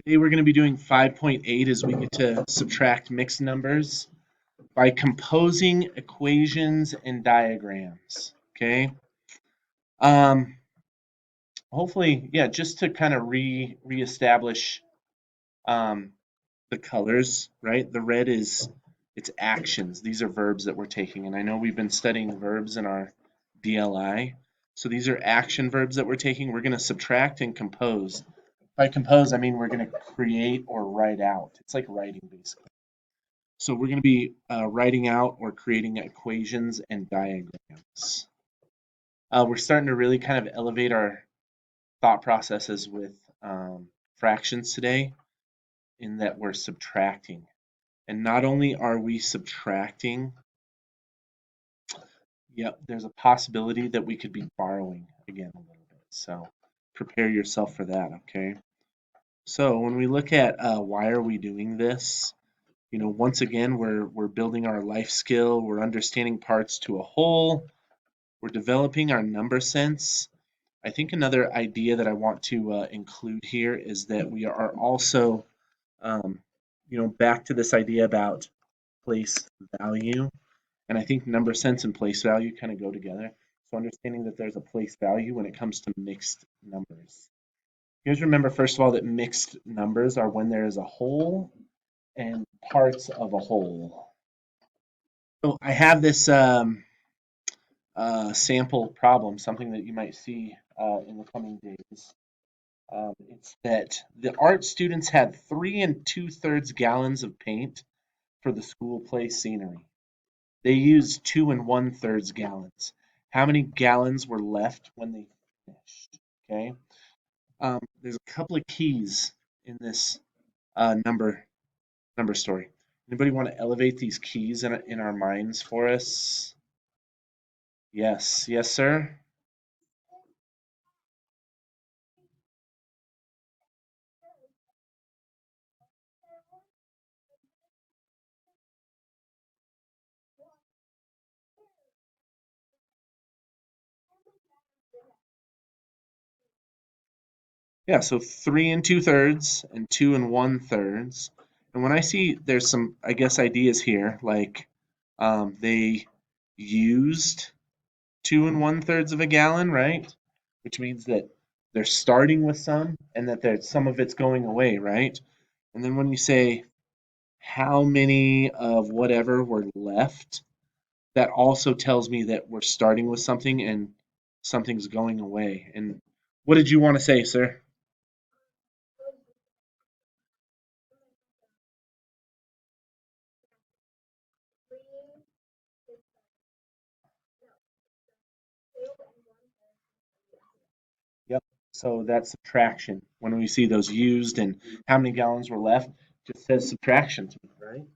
Today we're going to be doing 5.8 as we get to subtract mixed numbers by composing equations and diagrams. Okay. Um, Hopefully, yeah, just to kind of reestablish um, the colors, right? The red is it's actions. These are verbs that we're taking, and I know we've been studying verbs in our DLI. So these are action verbs that we're taking. We're going to subtract and compose. By compose, I mean we're going to create or write out. It's like writing, basically. So we're going to be writing out or creating equations and diagrams. We're starting to really kind of elevate our thought processes with fractions today in that we're subtracting. And not only are we subtracting, yep, there's a possibility that we could be borrowing again a little bit. So prepare yourself for that, okay? So when we look at why are we doing this, once again, we're building our life skill, we're understanding parts to a whole, we're developing our number sense. I think another idea that I want to include here is that we are also, um, back to this idea about place value. And I think number sense and place value kind of go together. So understanding that there's a place value when it comes to mixed numbers. You guys remember, first of all, that mixed numbers are when there is a whole and parts of a whole. So I have this sample problem, something that you might see in the coming days. It's that the art students had 3 2/3 gallons of paint for the school play scenery. They used 2 1/3 gallons. How many gallons were left when they finished? Okay. There's a couple of keys in this number story. Anybody want to elevate these keys in our minds for us? Yes, yes, sir. Yeah, so 3 2/3 and 2 1/3. And when I see there's some, I guess, ideas here, like they used 2 1/3 of a gallon, right? Which means that they're starting with some and that there's some of it's going away, right? And then when you say how many of whatever were left, that also tells me that we're starting with something and something's going away. And what did you want to say, sir? Yep. So that's subtraction. When we see those used and how many gallons were left, it just says subtraction to me, right?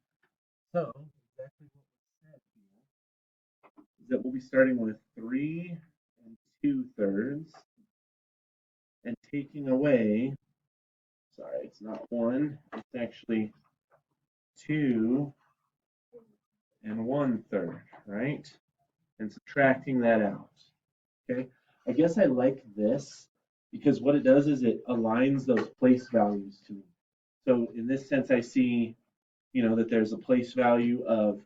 So exactly what we said here is that we'll be starting with 3 2/3 and taking away, sorry, it's not 1, it's actually 2 1/3, right? And subtracting that out. Okay. I guess I like this because what it does is it aligns those place values to me. So in this sense, I see, that there's a place value of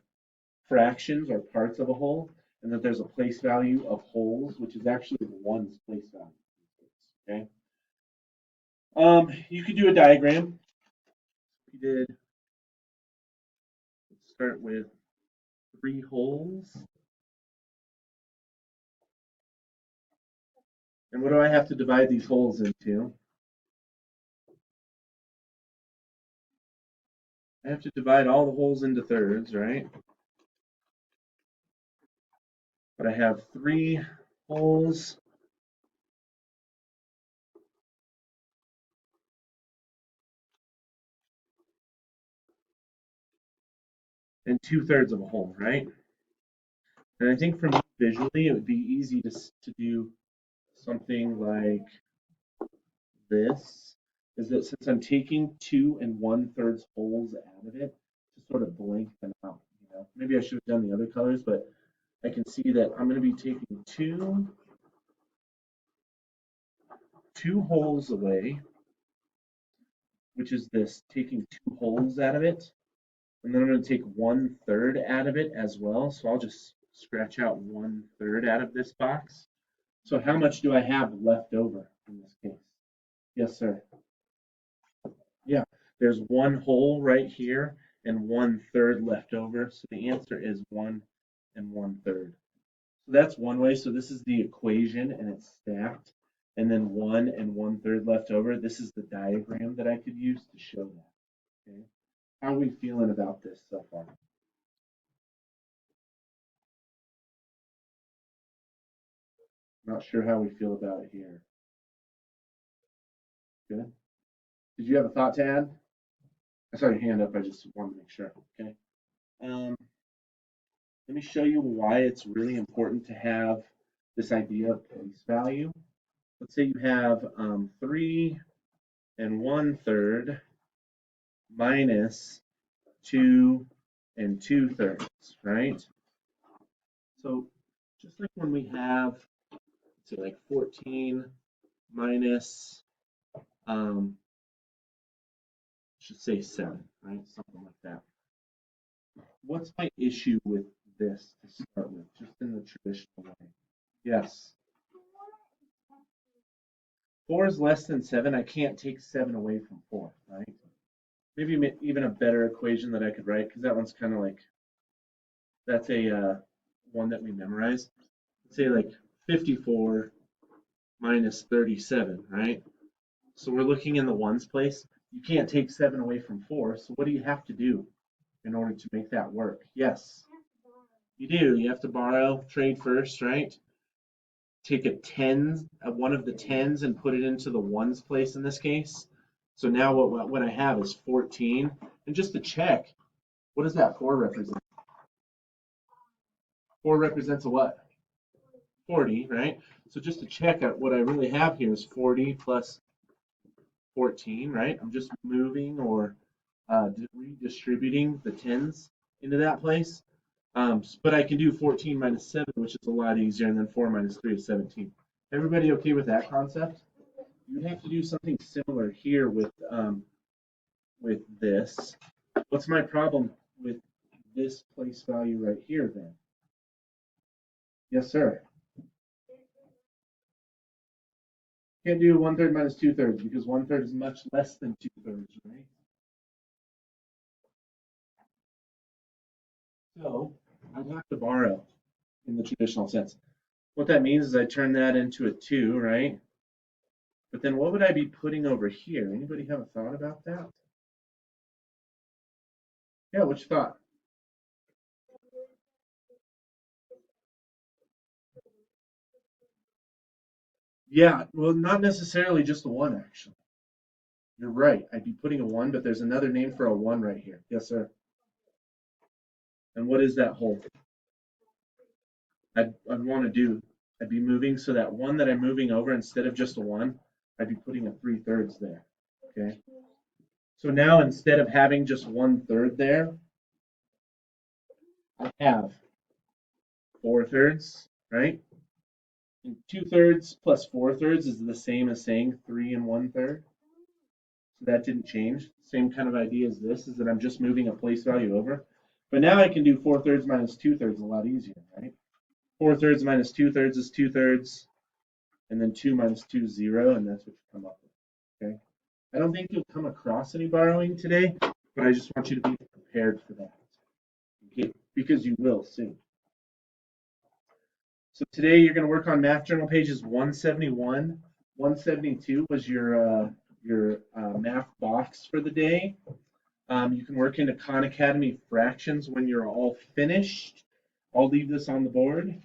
fractions or parts of a whole, and that there's a place value of wholes, which is actually the one's place value. Okay. You could do a diagram. We did. Let's start with 3 wholes. And what do I have to divide these wholes into? I have to divide all the wholes into thirds, right? But I have 3 wholes and 2/3 of a whole, right? And I think for me visually, it would be easy to do something like this, is that since I'm taking 2 1/3 wholes out of it, to sort of blank them out. Maybe I should have done the other colors, but I can see that I'm going to be taking two wholes away, which is this, taking 2 wholes out of it. And then I'm going to take 1/3 out of it as well. So I'll just scratch out 1/3 out of this box. So how much do I have left over in this case? Yes, sir. Yeah, there's 1 whole right here and 1/3 left over. So the answer is 1 and 1/3. So that's one way. So this is the equation and it's stacked. And then 1 and 1/3 left over. This is the diagram that I could use to show that. Okay. How are we feeling about this so far? Not sure how we feel about it here. Good. Did you have a thought to add? I saw your hand up. I just wanted to make sure. Okay. Let me show you why it's really important to have this idea of place value. Let's say you have 3 and 1/3 minus 2 and 2/3, right? So just like when we have, let's say like 14 minus, should say 7, right? Something like that. What's my issue with this to start with, just in the traditional way? Yes. 4 is less than 7. I can't take 7 away from 4, right? Maybe even a better equation that I could write, because that one's kind of like, that's a one that we memorized. Let's say like 54 minus 37, right? So we're looking in the ones place. You can't take 7 away from 4, so what do you have to do in order to make that work? Yes, you do. You have to borrow, trade first, right? Take one of the tens and put it into the ones place in this case. So now what I have is 14. And just to check, what does that 4 represent? 4 represents a what? 40, right? So just to check out what I really have here is 40 plus 14, right? I'm just moving or redistributing the tens into that place. But I can do 14 minus 7, which is a lot easier, and then 4 minus 3 is 17. Everybody okay with that concept? You'd have to do something similar here with this. What's my problem with this place value right here then? Yes, sir. Can't do 1/3 minus 2/3 because 1/3 is much less than 2/3, right? So I'd have to borrow in the traditional sense. What that means is I turn that into a 2, right? But then what would I be putting over here? Anybody have a thought about that? Yeah, what you thought? Yeah, well, not necessarily just a 1, actually. You're right. I'd be putting a 1, but there's another name for a 1 right here. Yes, sir. And what is that whole? I'd want to do, I'd be moving so that 1 that I'm moving over, instead of just a 1, I'd be putting a 3/3 there. Okay. So now instead of having just 1/3 there, I have 4/3, right? And 2/3 plus 4/3 is the same as saying 3 and 1/3. So that didn't change. Same kind of idea as this, is that I'm just moving a place value over. But now I can do 4/3 minus 2/3 a lot easier, right? 4/3 minus 2/3 is 2/3, and then 2 minus 2 is 0, and that's what you come up with. Okay. I don't think you'll come across any borrowing today, but I just want you to be prepared for that. Okay, because you will soon. So today you're going to work on math journal pages 171. 172 was your math box for the day. You can work into Khan Academy fractions when you're all finished. I'll leave this on the board.